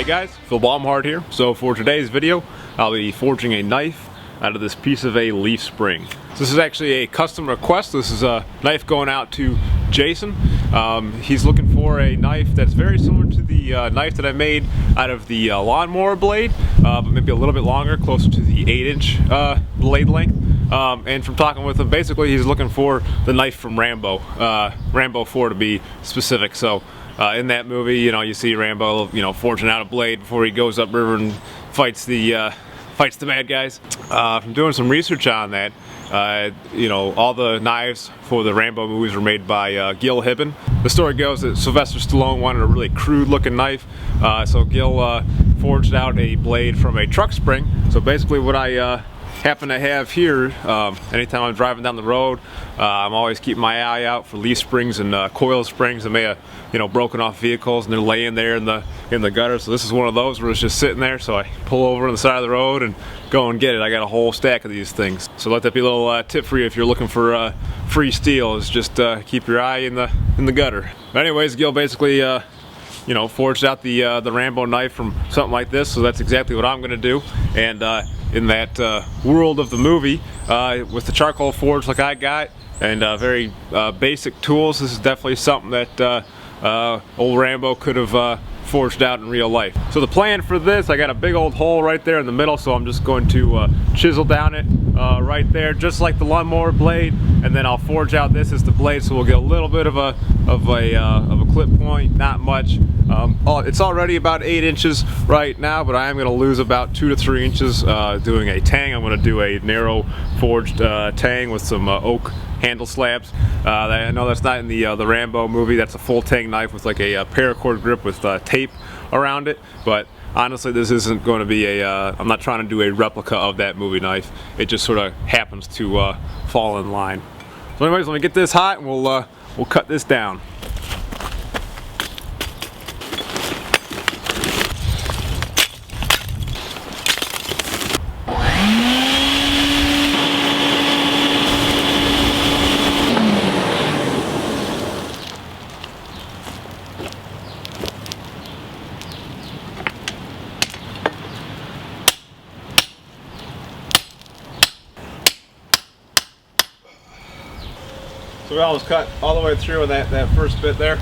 Hey guys, Phil Baumhardt here. So for today's video, I'll be forging a knife out of this piece of a leaf spring. So this is actually a custom request. This is a knife going out to Jason. He's looking for a knife that's very similar to the knife that I made out of the lawnmower blade, but maybe a little bit longer, closer to the 8-inch blade length. And from talking with him, basically he's looking for the knife from Rambo, Rambo 4 to be specific. So in that movie, you know, you see Rambo, forging out a blade before he goes upriver and fights the bad guys. From doing some research on that, all the knives for the Rambo movies were made by Gil Hibben. The story goes that Sylvester Stallone wanted a really crude looking knife, so Gil forged out a blade from a truck spring. So basically what I happen to have here, anytime I'm driving down the road, I'm always keeping my eye out for leaf springs and coil springs that may have broken off vehicles, and they're laying there in the gutter. So this is one of those where it's just sitting there, so I pull over on the side of the road and go and get it. I got a whole stack of these things, so let that be a little tip for you if you're looking for free steel, is just keep your eye in the gutter. But anyways, Gil basically forged out the Rambo knife from something like this, so that's exactly what I'm gonna do. And in that world of the movie, with the charcoal forge like I got, and very basic tools, this is definitely something that old Rambo could have forged out in real life. So the plan for this, I got a big old hole right there in the middle, so I'm just going to chisel down it right there, just like the lawnmower blade, and then I'll forge out this as the blade, so we'll get a little bit of a clip point, not much. It's already about 8 inches right now, but I am going to lose about 2 to 3 inches doing a tang. I'm going to do a narrow forged tang with some oak handle slabs. I know that's not in the Rambo movie. That's a full tang knife with like a paracord grip with tape around it. But honestly, this isn't going to be I'm not trying to do a replica of that movie knife. It just sort of happens to fall in line. So anyways, let me get this hot and we'll cut this down. So we almost cut all the way through in that first bit there.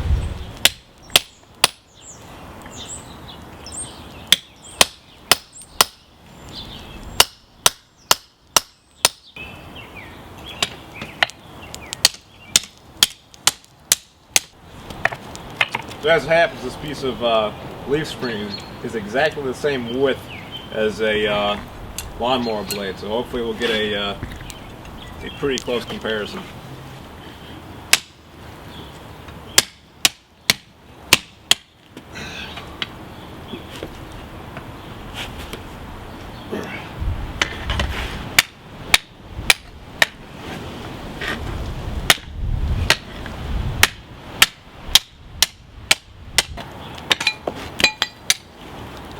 So as it happens, this piece of leaf spring is exactly the same width as a lawnmower blade. So hopefully we'll get a pretty close comparison.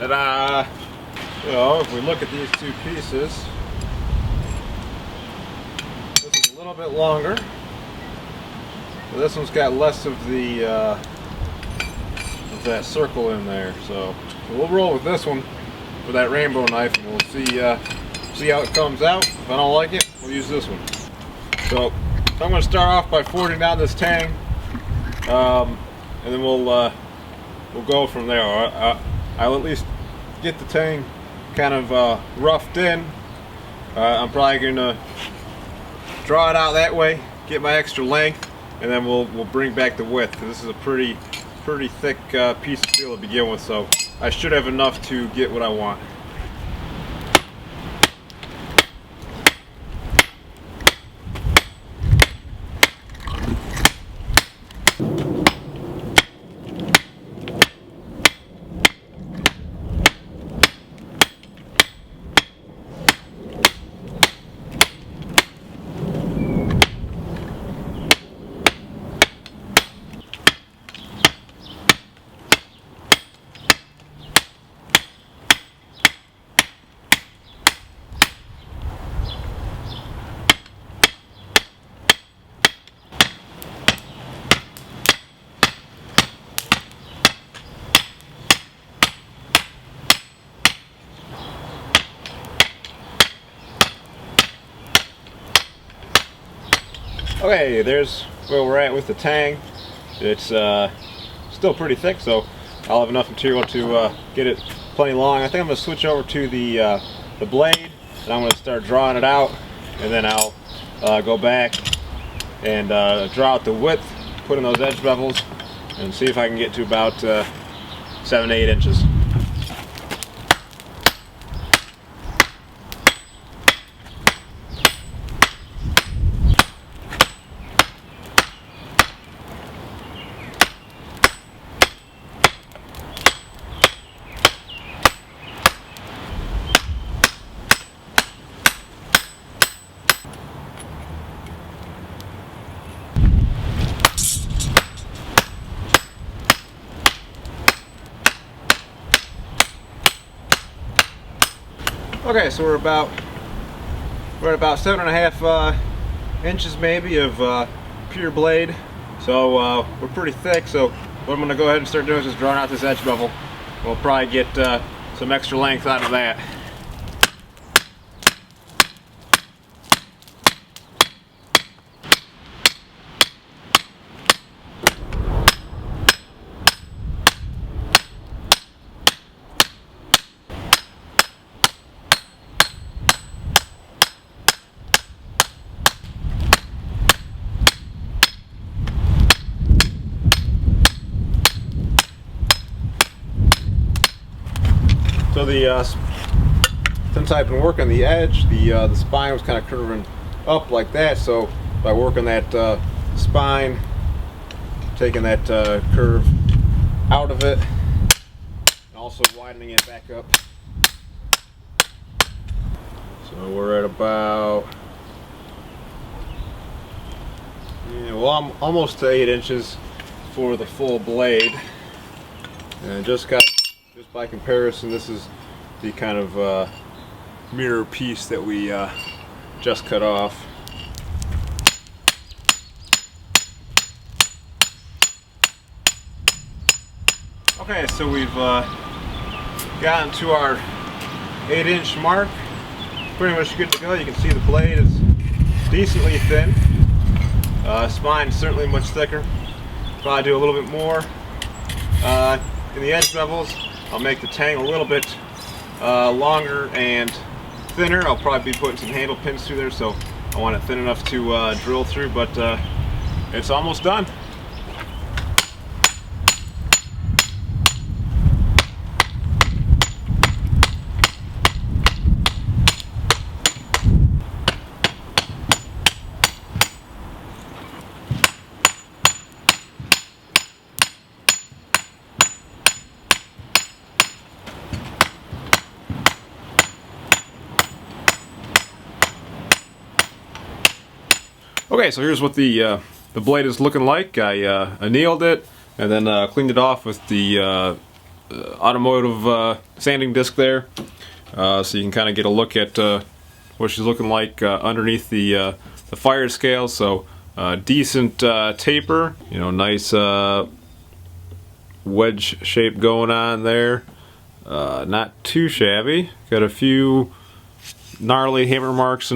And if we look at these two pieces, this is a little bit longer. So this one's got less of that circle in there. So we'll roll with this one for that Rambo knife, and we'll see how it comes out. If I don't like it, we'll use this one. So I'm going to start off by forging down this tang, and then we'll go from there. I'll at least get the tang kind of roughed in. I'm probably going to draw it out that way, get my extra length, and then we'll bring back the width. This is a pretty thick piece of steel to begin with, so I should have enough to get what I want. Okay, there's where we're at with the tang. It's still pretty thick, so I'll have enough material to get it plenty long. I think I'm going to switch over to the blade, and I'm going to start drawing it out, and then I'll go back and draw out the width, put in those edge bevels, and see if I can get to about 7 to 8 inches. Okay, so we're at about 7.5 inches maybe of pure blade. So we're pretty thick. So what I'm going to go ahead and start doing is just drawing out this edge bevel. We'll probably get some extra length out of that. So since I've been working the edge, the spine was kind of curving up like that. So by working that spine, taking that curve out of it, and also widening it back up. So we're at about, well, I'm almost to 8 inches for the full blade, and just by comparison, this is the kind of mirror piece that we just cut off. Okay, so we've gotten to our 8-inch mark. Pretty much good to go. You can see the blade is decently thin. Spine certainly much thicker. Probably do a little bit more in the edge bevels. I'll make the tang a little bit longer and thinner. I'll probably be putting some handle pins through there, so I want it thin enough to drill through, but it's almost done. Okay, so here's what the blade is looking like. I annealed it and then cleaned it off with the automotive sanding disc there, so you can kind of get a look at what she's looking like underneath the fire scale. So decent taper, nice wedge shape going on there. Not too shabby. Got a few gnarly hammer marks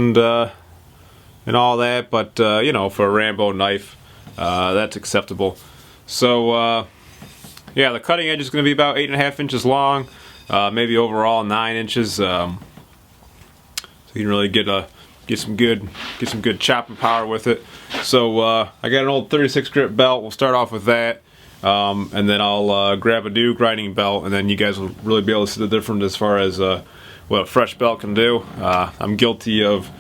and all that, but for a Rambo knife, that's acceptable. So yeah, the cutting edge is going to be about 8.5 inches long, maybe overall 9 inches. So you can really get some good chopping power with it. So I got an old 36 grip belt. We'll start off with that, and then I'll grab a new grinding belt, and then you guys will really be able to see the difference as far as what a fresh belt can do. I'm guilty of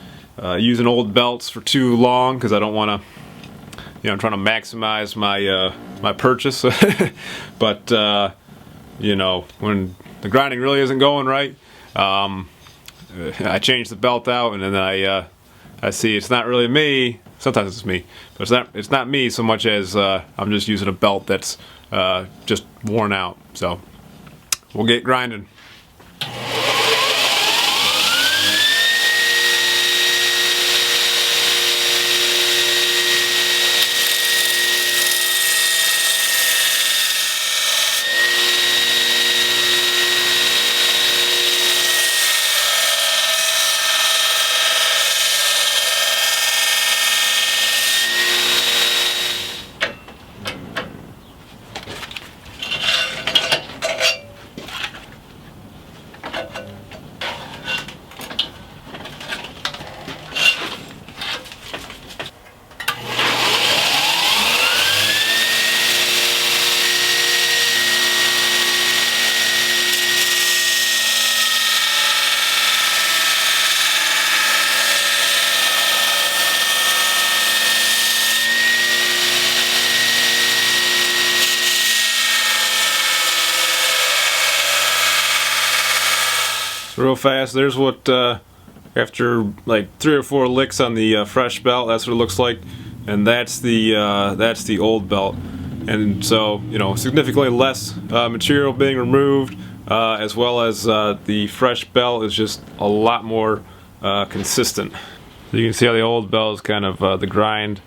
using old belts for too long because I don't want to, I'm trying to maximize my my purchase. But when the grinding really isn't going right, I change the belt out, and then I see it's not really me. Sometimes it's me, but it's not me so much as I'm just using a belt that's just worn out. So we'll get grinding. So real fast, there's what after like 3 or 4 licks on the fresh belt, that's what it looks like, and that's the old belt. And so, you know, significantly less material being removed, as well as the fresh belt is just a lot more consistent. So you can see how the old belt is kind of the grind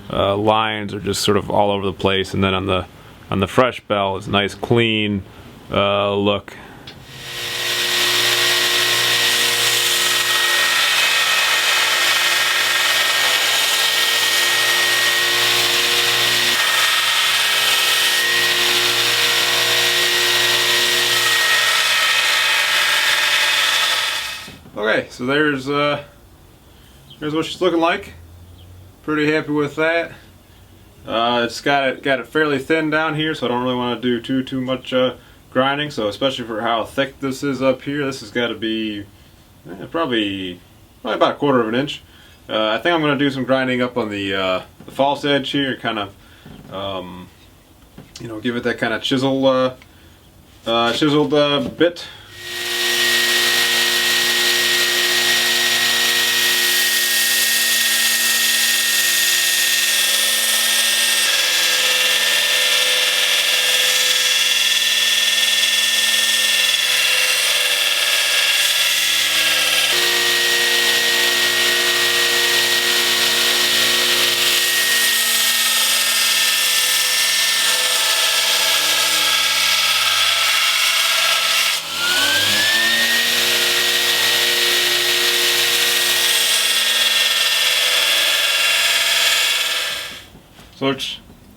lines are just sort of all over the place, and then on the fresh belt it's a nice clean look. Okay, so there's what she's looking like. Pretty happy with that. It's got it fairly thin down here, so I don't really want to do too much grinding. So especially for how thick this is up here, this has got to be probably about 1/4 of an inch. I think I'm going to do some grinding up on the false edge here, kind of you know, give it that kind of chiseled bit.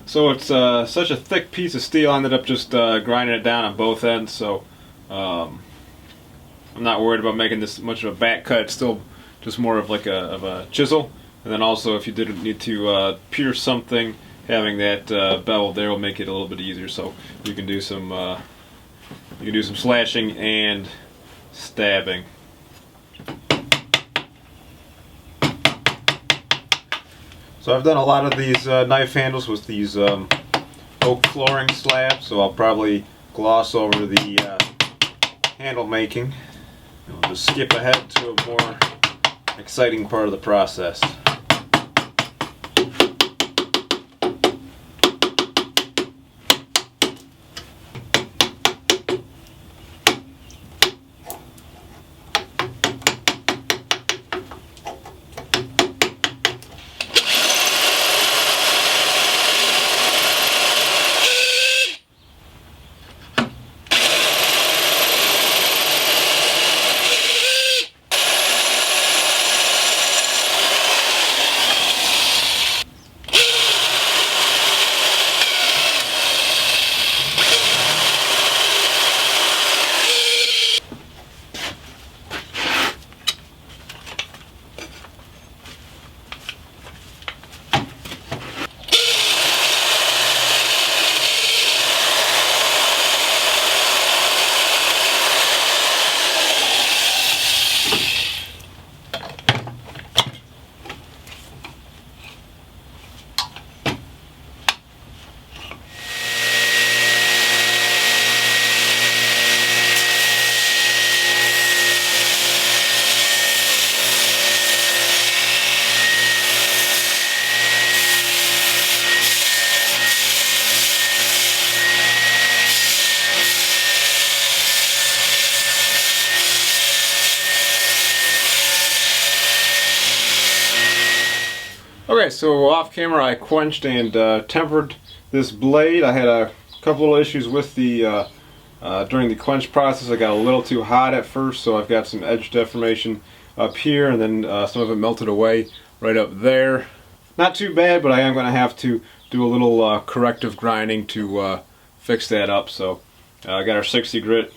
So it's such a thick piece of steel. I ended up just grinding it down on both ends. So I'm not worried about making this much of a back cut. It's still just more of like a chisel. And then also, if you didn't need to pierce something, having that bevel there will make it a little bit easier. So you can do some slashing and stabbing. So I've done a lot of these knife handles with these oak flooring slabs, so I'll probably gloss over the handle making. I'll just skip ahead to a more exciting part of the process. Okay, so off camera I quenched and tempered this blade. I had a couple of issues with the during the quench process. I got a little too hot at first, so I've got some edge deformation up here, and then some of it melted away right up there. Not too bad, but I am going to have to do a little corrective grinding to fix that up. So I got our 60 grit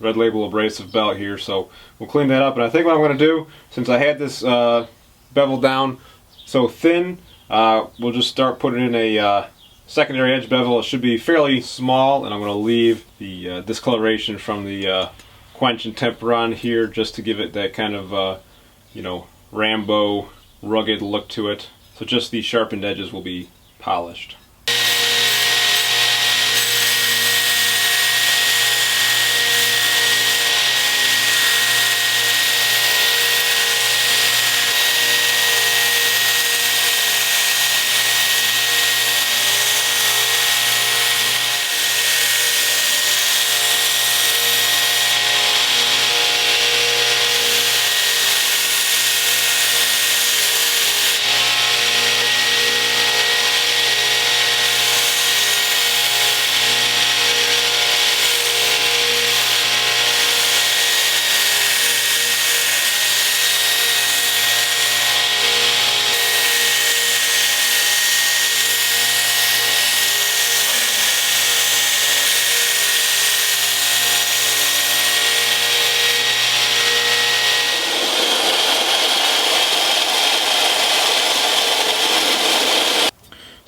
red label abrasive belt here, so we'll clean that up. And I think what I'm going to do, since I had this bevel down so thin, we'll just start putting in a secondary edge bevel. It should be fairly small, and I'm going to leave the discoloration from the quench and temper on here just to give it that kind of you know, Rambo rugged look to it. So just the sharpened edges will be polished.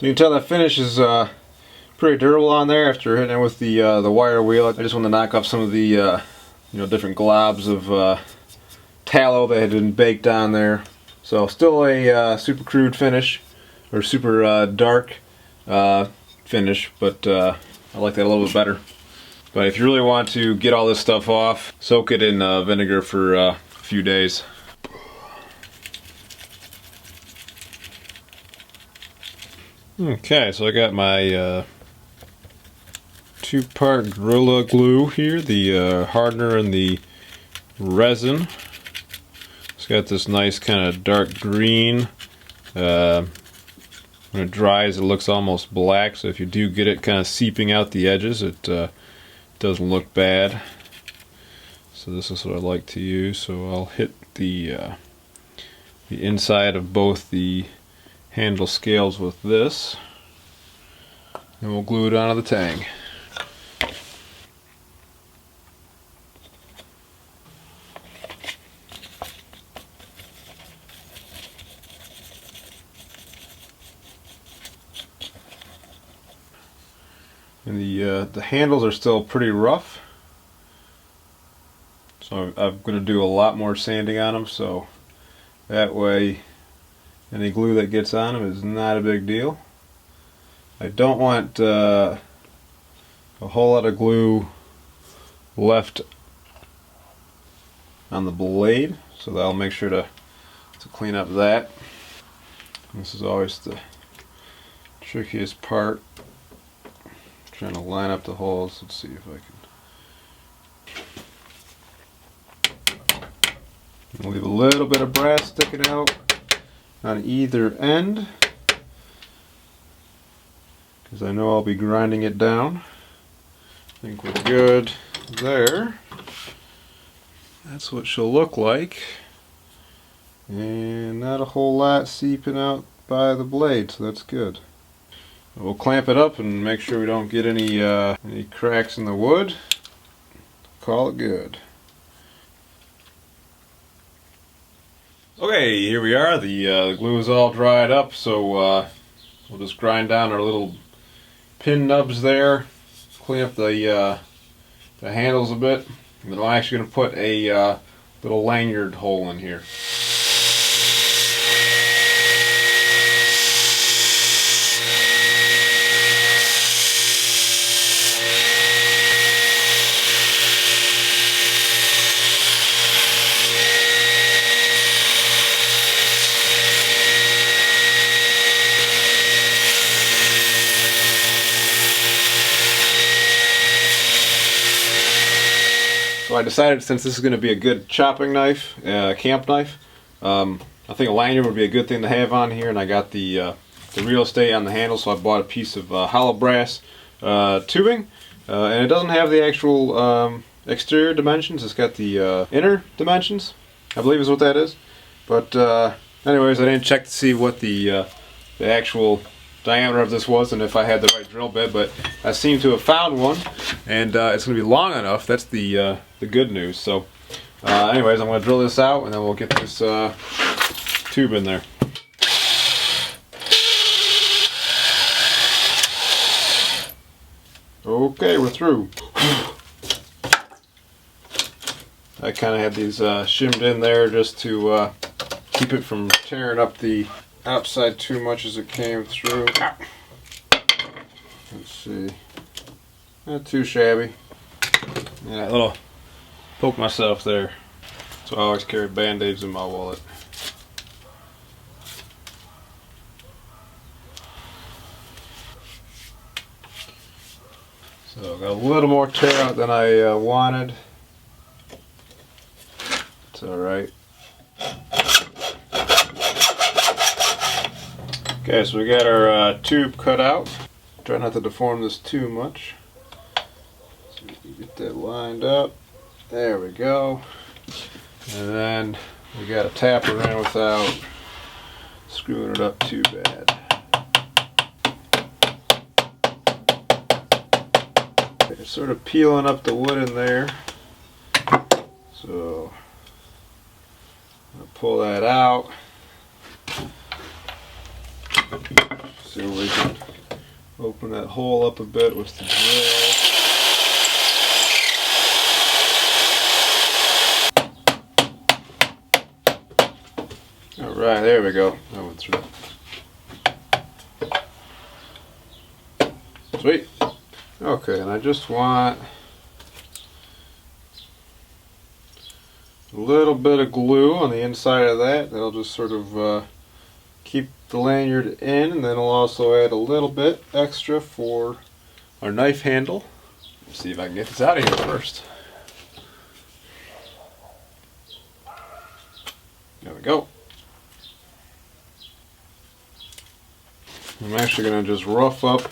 So you can tell that finish is pretty durable on there after hitting it with the wire wheel. I just want to knock off some of the you know, different globs of tallow that had been baked on there. So still a super crude finish, or super dark finish, but I like that a little bit better. But if you really want to get all this stuff off, soak it in vinegar for a few days. Okay, so I got my two-part Gorilla Glue here, the hardener and the resin. It's got this nice kind of dark green. When it dries, it looks almost black, so if you do get it kind of seeping out the edges, it doesn't look bad. So this is what I like to use. So I'll hit the inside of both the handle scales with this, and we'll glue it onto the tang. And the handles are still pretty rough, so I'm going to do a lot more sanding on them, so that way any glue that gets on them is not a big deal. I don't want a whole lot of glue left on the blade, so I'll make sure to clean up that. This is always the trickiest part, trying to line up the holes. Let's see if I can. Leave a little bit of brass sticking out on either end, because I know I'll be grinding it down. I think we're good there. That's what she'll look like, and not a whole lot seeping out by the blade, so that's good. We'll clamp it up and make sure we don't get any cracks in the wood. Call it good. Okay, here we are. The glue is all dried up, so we'll just grind down our little pin nubs there, clean up the handles a bit, and then I'm actually going to put a little lanyard hole in here. So I decided, since this is going to be a good chopping knife, camp knife, I think a lanyard would be a good thing to have on here, and I got the real estate on the handle, so I bought a piece of hollow brass tubing, and it doesn't have the actual exterior dimensions. It's got the inner dimensions, I believe is what that is. But anyways, I didn't check to see what the actual diameter of this was and if I had the right drill bit, but I seem to have found one, and it's going to be long enough. That's the good news. So anyways, I'm going to drill this out, and then we'll get this tube in there. Okay, we're through. I kind of had these shimmed in there just to keep it from tearing up the outside too much as it came through. Let's see. Not too shabby. Yeah, a little poke myself there. So I always carry band-aids in my wallet. So got a little more tear out than I wanted. It's alright. Okay, so we got our tube cut out. Try not to deform this too much. So we can get that lined up. There we go. And then we got to tap her in without screwing it up too bad. Okay, sort of peeling up the wood in there. So I'll pull that out. See if we can open that hole up a bit with the drill. Alright, there we go. That went through. Sweet. Okay, and I just want a little bit of glue on the inside of that. That'll just sort of keep the lanyard in, and then I'll also add a little bit extra for our knife handle. Let's see if I can get this out of here first. There we go. I'm actually going to just rough up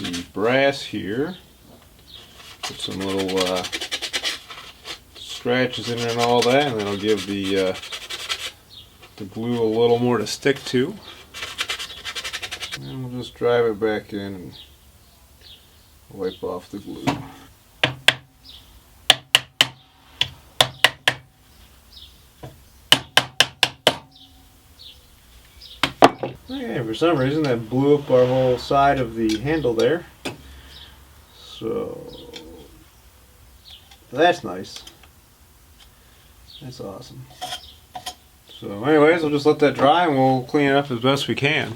the brass here. Put some little scratches in there and all that, and that'll give the glue a little more to stick to. And we'll just drive it back in and wipe off the glue. Okay, for some reason that blew up our whole side of the handle there. So that's nice. That's awesome. So anyways, we'll just let that dry and we'll clean it up as best we can.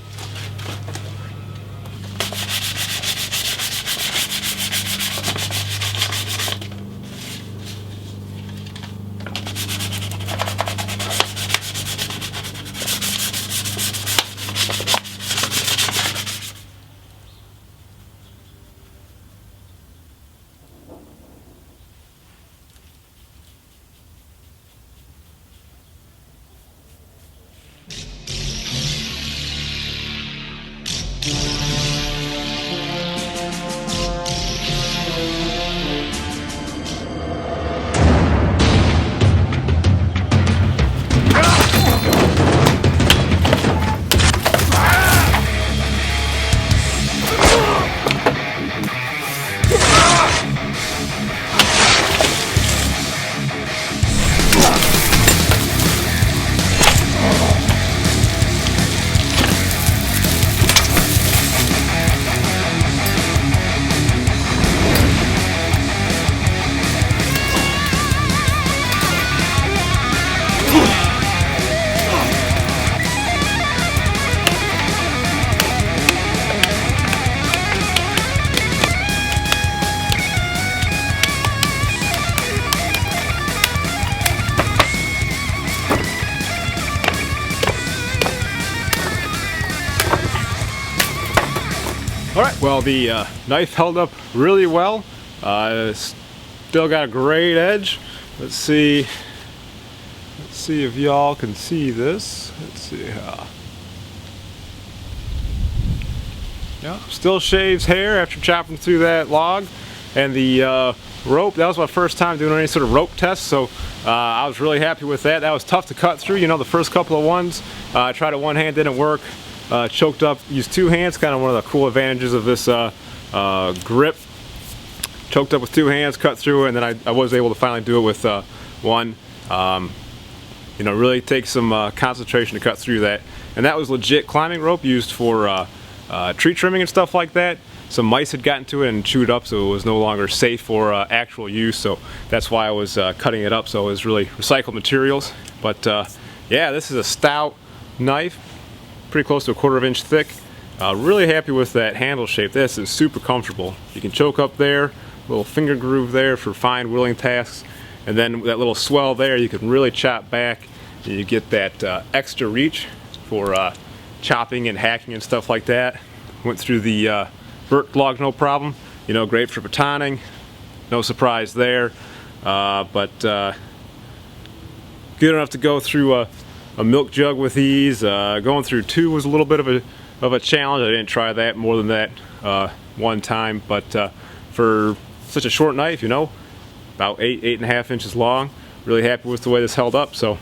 Alright, well the knife held up really well. Still got a great edge. Let's see if y'all can see this. Let's see how. Yeah, still shaves hair after chopping through that log. And the rope, that was my first time doing any sort of rope test, so I was really happy with that. That was tough to cut through, you know, the first couple of ones. I tried it one hand, didn't work. Choked up, used two hands, kind of one of the cool advantages of this grip. Choked up with two hands, cut through it, and then I was able to finally do it with one. You know, really takes some concentration to cut through that. And that was legit climbing rope used for tree trimming and stuff like that. Some mice had gotten to it and chewed up, so it was no longer safe for actual use, so that's why I was cutting it up, so it was really recycled materials. But yeah, this is a stout knife, pretty close to a 1/4 inch thick. Really happy with that handle shape. This is super comfortable. You can choke up there, little finger groove there for fine whittling tasks, and then that little swell there you can really chop back, and you get that extra reach for chopping and hacking and stuff like that. Went through the burnt log no problem, you know, great for batoning, no surprise there, but good enough to go through a milk jug with ease. Going through two was a little bit of a challenge. I didn't try that more than that one time, but for such a short knife, you know, about 8.5 inches long, really happy with the way this held up. So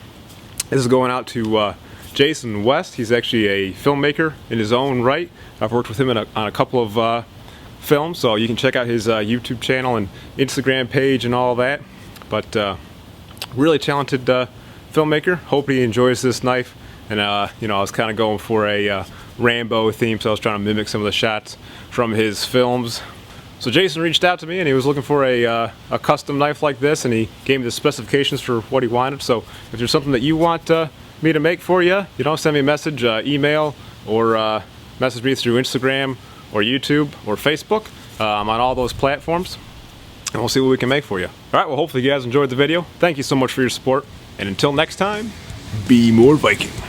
this is going out to Jason West. He's actually a filmmaker in his own right. I've worked with him on a couple of films, so you can check out his YouTube channel and Instagram page and all that. But really talented filmmaker. Hope he enjoys this knife and you know, I was kind of going for a Rambo theme, so I was trying to mimic some of the shots from his films. So Jason reached out to me, and he was looking for a custom knife like this, and he gave me the specifications for what he wanted. So if there's something that you want me to make for you, you know, send me a message, email, or message me through Instagram or YouTube or Facebook. I'm on all those platforms, and we'll see what we can make for you. All right, well, hopefully you guys enjoyed the video. Thank you so much for your support, and until next time, be more Viking.